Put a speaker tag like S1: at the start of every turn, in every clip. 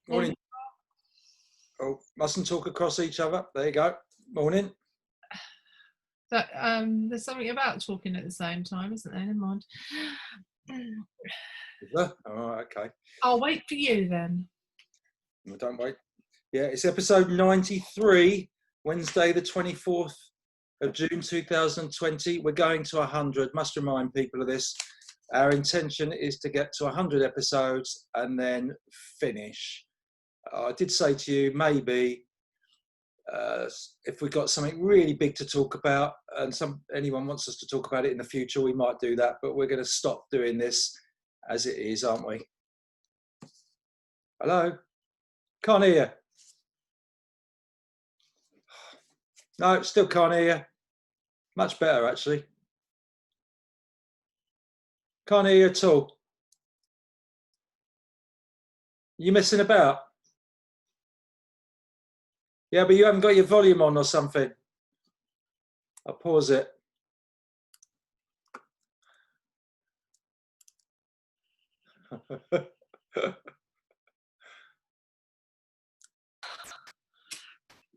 S1: Morning. Oh, mustn't talk across each other. There you go. Morning.
S2: But there's something about talking at the same time, isn't there? Never mind.
S1: Is there? Oh, okay.
S2: I'll wait for you then.
S1: Well, don't wait. Yeah, it's episode 93, Wednesday, the 24th of June 2020. We're going to 100. Must remind people of this. Our intention is to get to 100 episodes and then finish. I did say to you, maybe if we've got something really big to talk about and anyone wants us to talk about it in the future, we might do that, but we're going to stop doing this as it is, aren't we? Hello? Can't hear you. No, still can't hear you. Much better, actually. Can't hear you at all. You messing about? Yeah, but you haven't got your volume on or something. I'll pause it.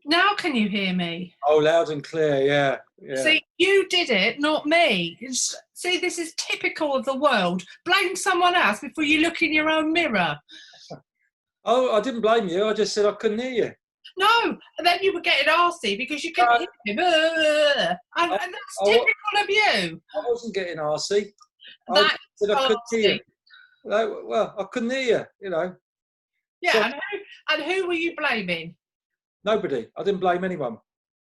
S2: Now can you hear me?
S1: Oh, loud and clear, yeah.
S2: See, you did it, not me. See, this is typical of the world. Blame someone else before you look in your own mirror.
S1: Oh, I didn't blame you. I just said I couldn't hear you.
S2: No, and then you were getting arsey because you couldn't hear me. And that's typical of you.
S1: I wasn't getting arsey.
S2: I
S1: said I couldn't hear you. Well, I couldn't hear you, you know.
S2: Yeah, so, and who were you blaming?
S1: Nobody. I didn't blame anyone.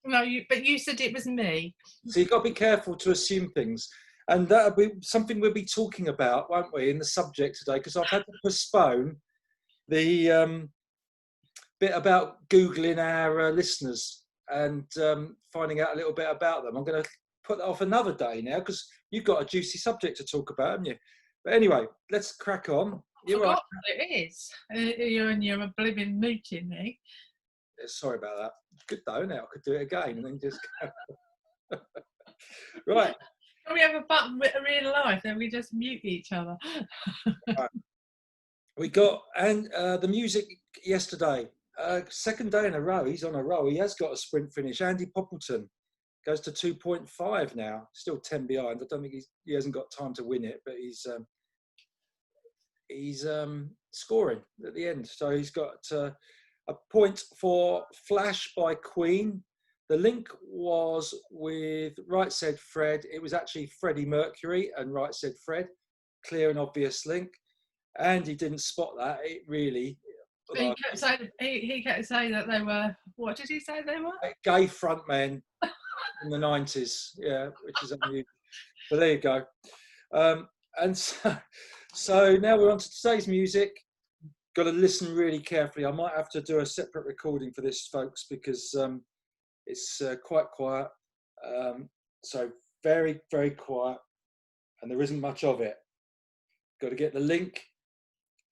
S2: No, but you said it was me.
S1: So you've got to be careful to assume things. And that'll be something we'll be talking about, won't we, in the subject today, because I've had to postpone the bit about Googling our listeners and finding out a little bit about them. I'm going to put that off another day now because you've got a juicy subject to talk about, haven't you? But anyway, let's crack on.
S2: You're right. It is. You're a blooming mooting me.
S1: Sorry about that. Good though, now I could do it again and then just go. Right.
S2: Can we have a button with real life, then we just mute each other?
S1: Right. We got the music yesterday. Second day in a row, he's on a roll. He has got a sprint finish. Andy Poppleton goes to 2.5 now, still 10 behind. I don't think he hasn't got time to win it, but he's scoring at the end. So he's got a point for Flash by Queen. The link was with Right Said Fred. It was actually Freddie Mercury and Right Said Fred. Clear and obvious link. Andy didn't spot that. It really...
S2: He kept saying that they were... What did he say they were?
S1: Gay frontmen in the 90s. Yeah, which is unusual. But there you go. And so now we're on to today's music. Got to listen really carefully. I might have to do a separate recording for this, folks, because it's quite quiet. So very, very quiet, and there isn't much of it. Got to get the link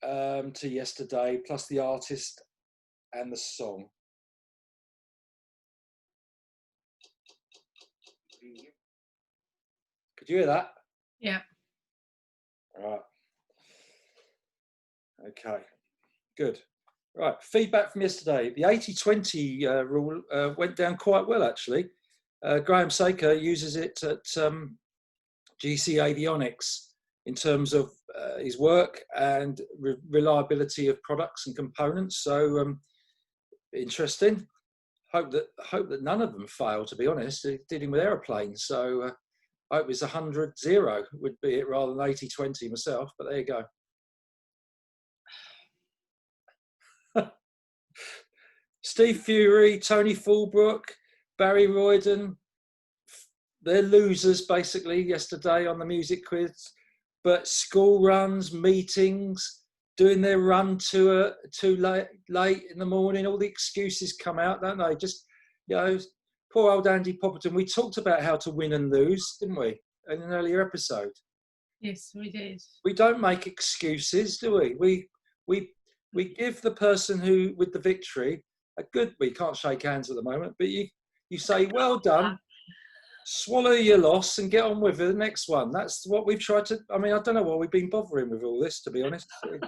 S1: to yesterday, plus the artist and the song. Could you hear that?
S2: Yeah.
S1: All right. Okay. Good. Right. Feedback from yesterday. The 80-20 rule went down quite well, actually. Graham Saker uses it at GC Avionics in terms of his work and reliability of products and components. So interesting. Hope that none of them fail, to be honest. They're dealing with aeroplanes. So I hope it's 100-0 would be it rather than 80-20 myself. But there you go. Steve Fury, Tony Fulbrook, Barry Royden, they're losers basically yesterday on the music quiz. But school runs, meetings, doing their run too late in the morning, all the excuses come out, don't they? Just, you know, poor old Andy Poppleton. We talked about how to win and lose, didn't we, in an earlier episode?
S2: Yes, we did. We
S1: don't make excuses, do we? We give the person who with the victory a good. We can't shake hands at the moment, but you say, well done. Swallow your loss and get on with the next one. That's what we've tried to. I mean, I don't know why we've been bothering with all this, to be honest.
S2: You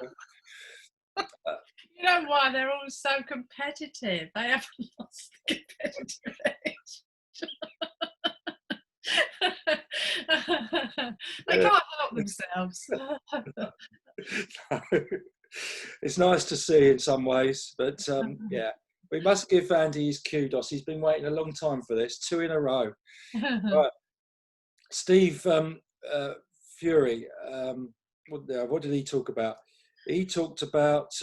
S2: You know why they're all so competitive? They haven't lost the competitive edge. They can't help themselves.
S1: It's nice to see in some ways, but yeah, we must give Andy his kudos. He's been waiting a long time for this, 2 in a row. Right. Steve Fury, what did he talk about? He talked about,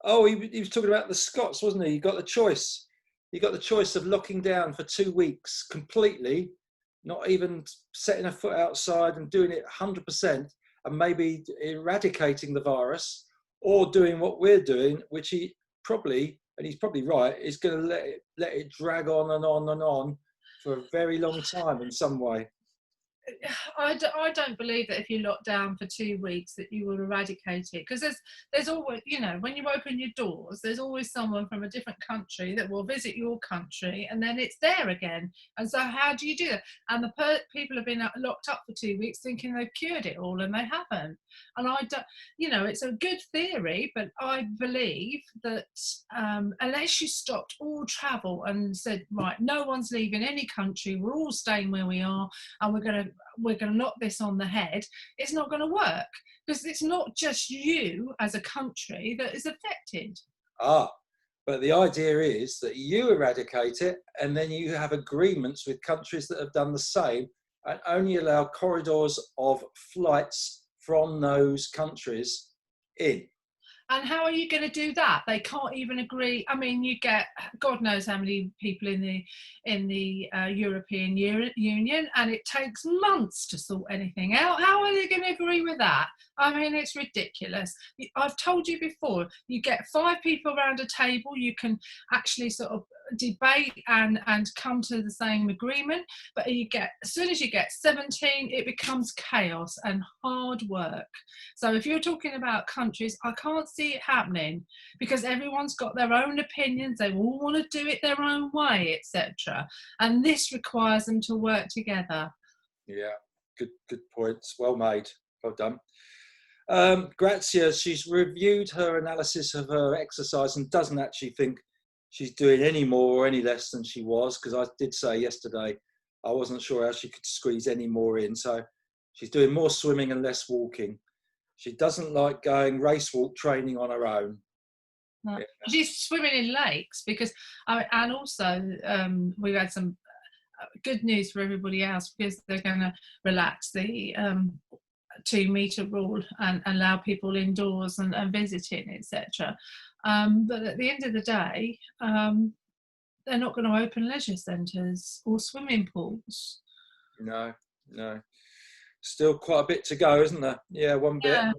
S1: he was talking about the Scots, wasn't he? He got the choice. He got the choice of locking down for 2 weeks completely, not even setting a foot outside and doing it 100%, and maybe eradicating the virus, or doing what we're doing, which he probably, and he's probably right, is going to let it drag on and on and on for a very long time in some way.
S2: I don't believe that if you lock down for 2 weeks that you will eradicate it, because there's always, you know, when you open your doors, there's always someone from a different country that will visit your country, and then it's there again. And so how do you do that? And the people have been locked up for 2 weeks thinking they've cured it all, and they haven't. And I don't, you know, it's a good theory, but I believe that unless you stopped all travel and said, right, no one's leaving any country, we're all staying where we are, and we're going to knock this on the head, it's not going to work, because it's not just you as a country that is affected.
S1: But the idea is that you eradicate it, and then you have agreements with countries that have done the same, and only allow corridors of flights from those countries in.
S2: And how are you going to do that? They can't even agree. I mean, you get God knows how many people in the European Union, and it takes months to sort anything out. How are they going to agree with that? I mean, it's ridiculous. I've told you before, you get 5 people around a table, you can actually sort of debate and come to the same agreement, but as soon as you get 17, it becomes chaos and hard work. So if you're talking about countries, I can't see it happening, because everyone's got their own opinions, they all want to do it their own way, etc. And this requires them to work together.
S1: Yeah, good points, well made, well done. Grazia, she's reviewed her analysis of her exercise and doesn't actually think she's doing any more or any less than she was, because I did say yesterday I wasn't sure how she could squeeze any more in. So she's doing more swimming and less walking. She doesn't like going race walk training on her own.
S2: No. Yeah. She's swimming in lakes, because, and also we've had some good news for everybody else, because they're going to relax the 2-metre rule and allow people indoors and visiting, etc. But at the end of the day, they're not going to open leisure centres or swimming pools.
S1: No. Still quite a bit to go, isn't there? Yeah, one bit.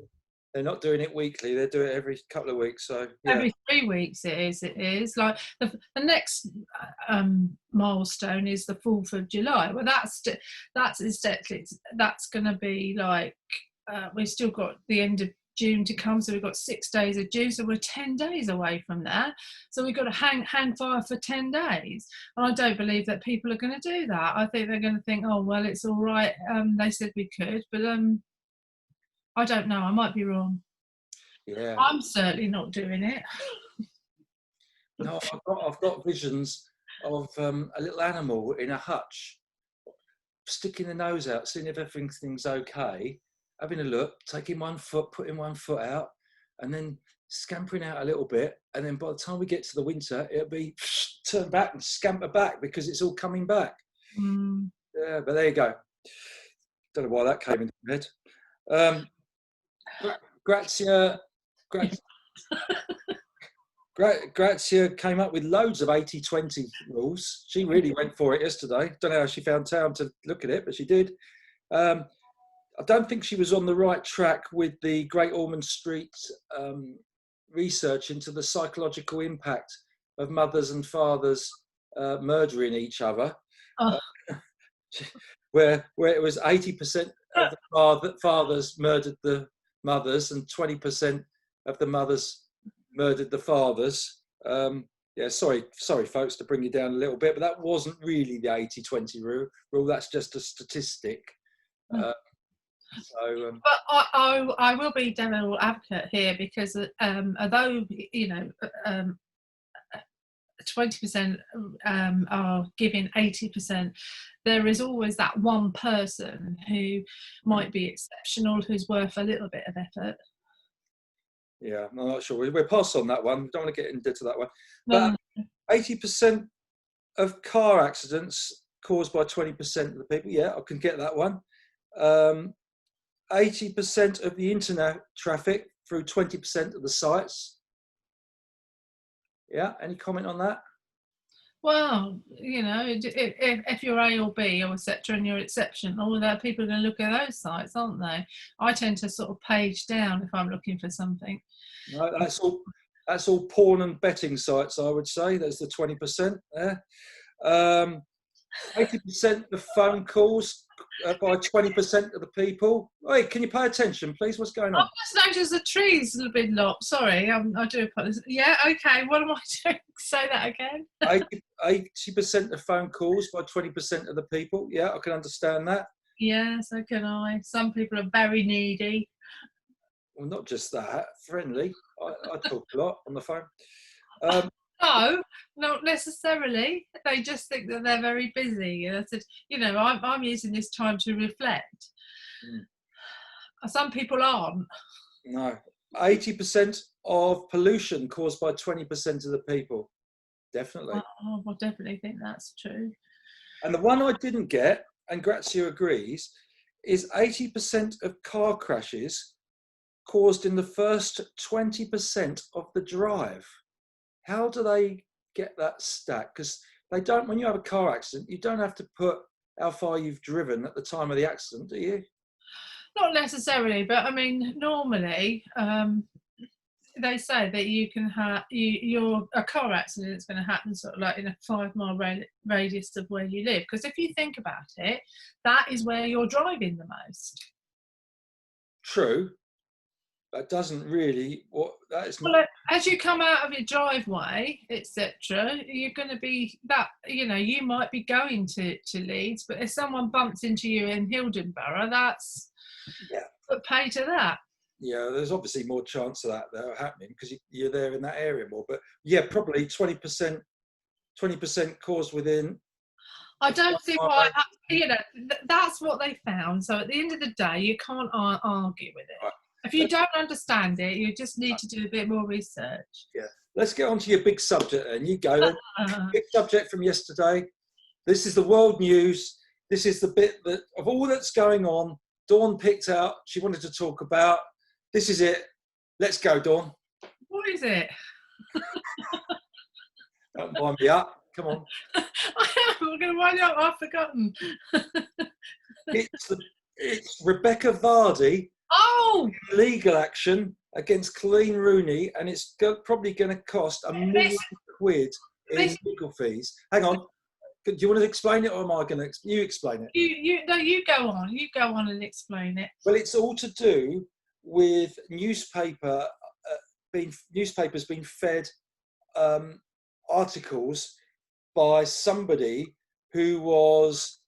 S1: They're not doing it weekly, they do it every couple of weeks. So yeah.
S2: Every 3 weeks it is. Like the next milestone is the 4th of July. Well, that's going to be like, we've still got the end of June to come, so we've got 6 days of June, so we're 10 days away from that. So we've got to hang fire for 10 days. And I don't believe that people are going to do that. I think they're going to think, oh, well, it's all right. They said we could, but I don't know. I might be wrong.
S1: Yeah.
S2: I'm certainly not doing it.
S1: No, I've got visions of a little animal in a hutch, sticking the nose out, seeing if everything's okay, having a look, taking one foot, putting one foot out, and then scampering out a little bit. And then by the time we get to the winter, it'll be turn back and scamper back, because it's all coming back. Yeah, but there you go. Don't know why that came into my head. Grazia came up with loads of 80-20 rules. She really went for it yesterday. Don't know how she found time to look at it, but she did. I don't think she was on the right track with the Great Ormond Street research into the psychological impact of mothers and fathers murdering each other. Where it was 80% of the fathers murdered the mothers and 20% of the mothers murdered the fathers. Yeah, sorry folks to bring you down a little bit, but that wasn't really the 80-20 rule. That's just a statistic.
S2: But I will be devil advocate here, because although 20% are giving 80%, there is always that one person who might be exceptional, who's worth a little bit of effort.
S1: Yeah, I'm not sure. We're past on that one. Don't want to get into that one.
S2: No.
S1: But 80% of car accidents caused by 20% of the people. Yeah, I can get that one. 80% of the internet traffic through 20% of the sites. Yeah, any comment on that?
S2: Well, if you're A or B or etc. and you're exceptional, that people are going to look at those sites, aren't they? I tend to sort of page down if I'm looking for something.
S1: No, that's all porn and betting sites, I would say. There's the 20% there. 80% of phone calls by 20% of the people. Hey, can you pay attention, please? What's going on?
S2: I've just noticed the trees a little bit locked. Sorry, I do apologise. Yeah, okay. What am I doing? Say that again.
S1: 80% of phone calls by 20% of the people. Yeah, I can understand that.
S2: Yeah, so can I. Some people are very needy.
S1: Well, not just that. Friendly. I talk a lot on the phone.
S2: No, not necessarily. They just think that they're very busy. And I said, I'm using this time to reflect. Some people aren't.
S1: No. 80% of pollution caused by 20% of the people. Definitely.
S2: Oh, I definitely think that's true.
S1: And the one I didn't get, and Grazia agrees, is 80% of car crashes caused in the first 20% of the drive. How do they get that stat? Because they don't, when you have a car accident, you don't have to put how far you've driven at the time of the accident, do you?
S2: Not necessarily, but I mean, normally they say that you can have a car accident is going to happen sort of like in a 5-mile radius of where you live. Because if you think about it, that is where you're driving the most.
S1: True. That doesn't really.
S2: As you come out of your driveway, etc., you're going to be that. You might be going to Leeds, but if someone bumps into you in Hildenborough, that's put pay to that.
S1: Yeah, there's obviously more chance of that happening because you're there in that area more. But yeah, probably 20% caused within.
S2: I don't see why. That's what they found. So at the end of the day, you can't argue with it. Right. If you don't understand it, you just need to do a bit more research.
S1: Yeah. Let's get on to your big subject then. You go then. Big subject from yesterday. This is the world news. This is the bit that of all that's going on, Dawn picked out, she wanted to talk about. This is it. Let's go, Dawn.
S2: What is it?
S1: Don't wind me up. Come on.
S2: I'm going to wind you up. I've forgotten.
S1: It's Rebecca Vardy.
S2: Oh!
S1: Legal action against Coleen Rooney, and it's probably going to cost £1 million in legal fees. Hang on. Do you want to explain it, or am I going to? You explain it.
S2: You go on. You go on and explain it.
S1: Well, it's all to do with newspapers being fed articles by somebody who was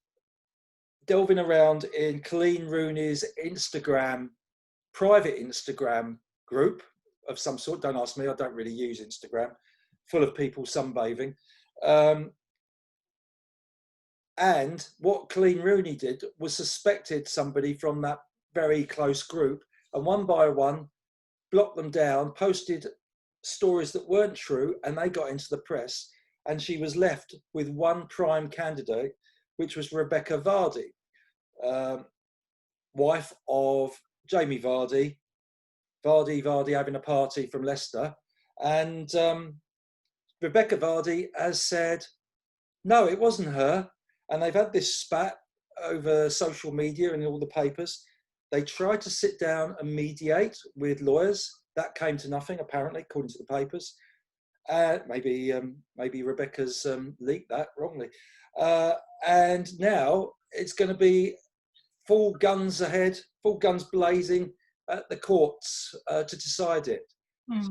S1: delving around in Coleen Rooney's private Instagram group of some sort. Don't ask me, I don't really use Instagram, full of people sunbathing. And what Coleen Rooney did was suspected somebody from that very close group, and one by one blocked them down, posted stories that weren't true, and they got into the press, and she was left with one prime candidate, which was Rebecca Vardy, wife of Jamie Vardy having a party from Leicester. And Rebecca Vardy has said, no, it wasn't her. And they've had this spat over social media and all the papers. They tried to sit down and mediate with lawyers. That came to nothing, apparently, according to the papers. Maybe Rebecca's leaked that wrongly. And now it's going to be full guns ahead, full guns blazing at the courts to decide it.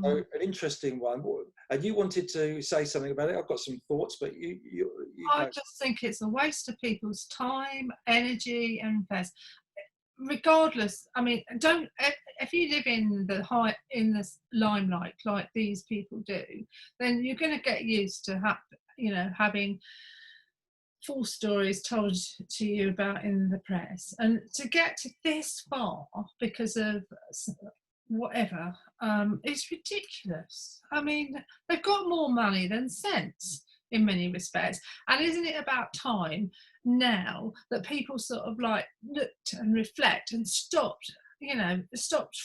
S1: So an interesting one. And you wanted to say something about it. I've got some thoughts, but you
S2: I just think it's a waste of people's time, energy, and invest. regardless, I mean, don't if you live in the limelight like these people do, then you're going to get used to having false stories told to you about in the press, and to get to this far because of whatever, it's ridiculous. I mean, they've got more money than sense in many respects, and isn't it about time now that people sort of like looked and reflect and stopped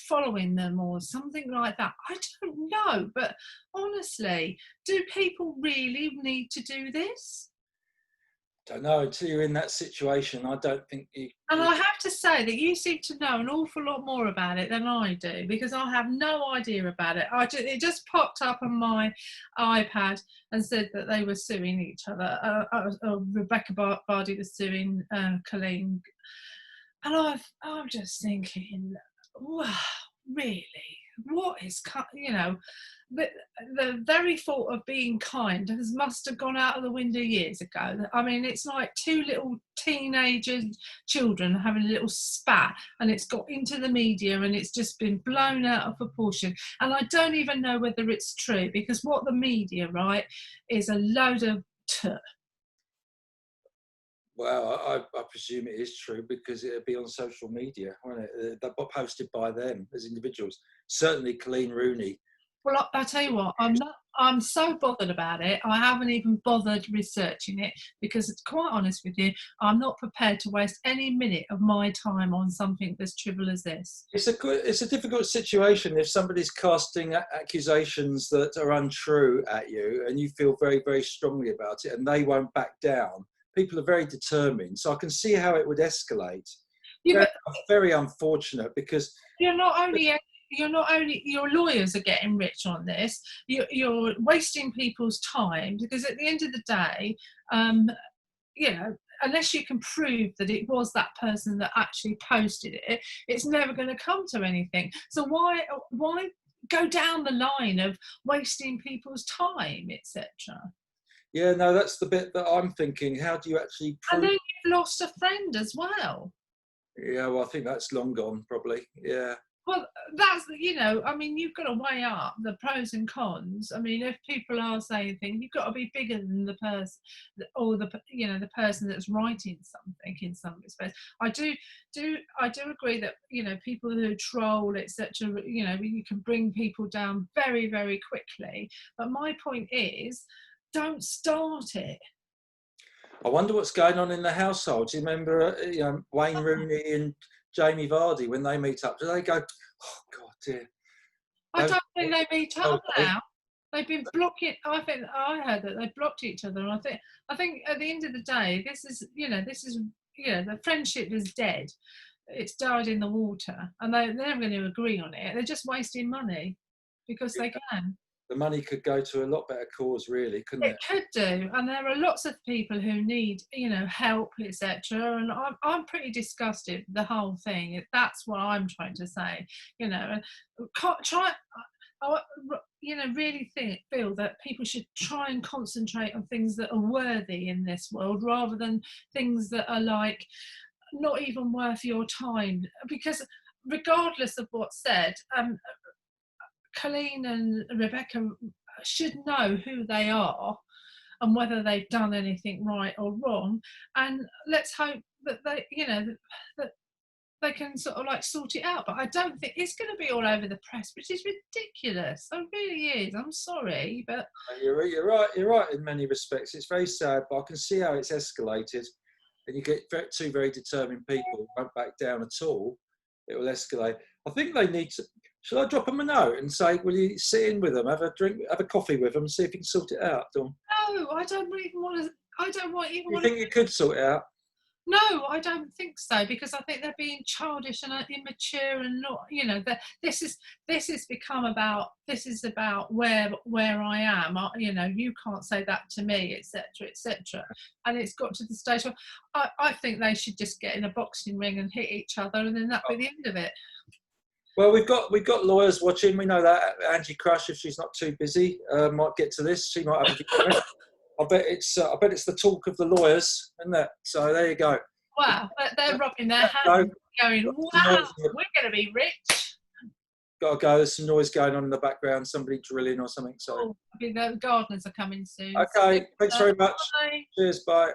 S2: following them or something like that? I don't know, but honestly, do people really need to do this?
S1: Don't know, until you're in that situation. I don't think you.
S2: And I have to say that you seem to know an awful lot more about it than I do, because I have no idea about it. It just popped up on my iPad and said that they were suing each other. Rebecca Bardi was suing Colleen. And I'm just thinking, wow, really? What is, the very thought of being kind must have gone out of the window years ago. I mean, it's like two little teenager children having a little spat, and it's got into the media and it's just been blown out of proportion. And I don't even know whether it's true, because what the media write is a load of
S1: Well, I presume it is true, because it'd be on social media, wouldn't it? They're posted by them as individuals. Certainly, Colleen Rooney.
S2: Well, I'll tell you what, I'm so bothered about it. I haven't even bothered researching it, because, to be quite honest with you, I'm not prepared to waste any minute of my time on something as trivial as this.
S1: It's a difficult situation if somebody's casting accusations that are untrue at you, and you feel very, very strongly about it, and they won't back down. People are very determined, so I can see how it would escalate.
S2: Yeah,
S1: very unfortunate, because
S2: you're not only your lawyers are getting rich on this. You're wasting people's time, because at the end of the day, unless you can prove that it was that person that actually posted it, it's never going to come to anything. So why go down the line of wasting people's time, etc.?
S1: Yeah, no, that's the bit that I'm thinking. How do you actually prove?
S2: And then you've lost a friend as well.
S1: Yeah, well, I think that's long gone, probably. Yeah.
S2: Well, that's, I mean, you've got to weigh up the pros and cons. I mean, if people are saying things, you've got to be bigger than the person, or the person that's writing something in some respects. I do agree that, people who troll, etc., you can bring people down very, very quickly. But my point is, don't start it.
S1: I wonder what's going on in the household. Do you remember, Wayne Rooney and Jamie Vardy, when they meet up? Do they go, "Oh God, dear"?
S2: I don't think they meet up now. They've been blocking. I heard that they blocked each other, and I think at the end of the day, this is the friendship is dead. It's died in the water, and they're never going to agree on it. They're just wasting money because they can.
S1: The money could go to a lot better cause, really, couldn't it?
S2: It could do, and there are lots of people who need, help, etc. And I'm pretty disgusted with the whole thing. That's what I'm trying to say, and really feel that people should try and concentrate on things that are worthy in this world, rather than things that are like not even worth your time. Because regardless of what's said, Colleen and Rebecca should know who they are and whether they've done anything right or wrong. And let's hope that that they can sort of like sort it out. But I don't think it's going to be all over the press, which is ridiculous. It really is. I'm sorry, but
S1: you're right. You're right in many respects. It's very sad, but I can see how it's escalated, and you get two very determined people who won't back down at all. It will escalate. I think they need to. Shall I drop them a note and say, will you sit in with them, have a drink, have a coffee with them, see if you can sort it out, Dawn?
S2: No, I don't even want to. I don't want even.
S1: You think you could sort it out?
S2: No, I don't think so, because I think they're being childish and immature, and not, this is about where I am. You can't say that to me, etc., etc. And it's got to the stage where I think they should just get in a boxing ring and hit each other, and then that'd be the end of it.
S1: Well, we've got lawyers watching. We know that Angie Crush, if she's not too busy, might get to this. She might have a I bet it's the talk of the lawyers, isn't it? So there you go.
S2: Wow, they're rubbing their
S1: No,
S2: hands, going,
S1: some
S2: wow,
S1: noise in the-
S2: we're going to be rich.
S1: Gotta go. There's some noise going on in the background. Somebody drilling or something. So.
S2: Oh, the gardeners are coming soon.
S1: Okay. Thanks very much.
S2: Bye.
S1: Cheers. Bye.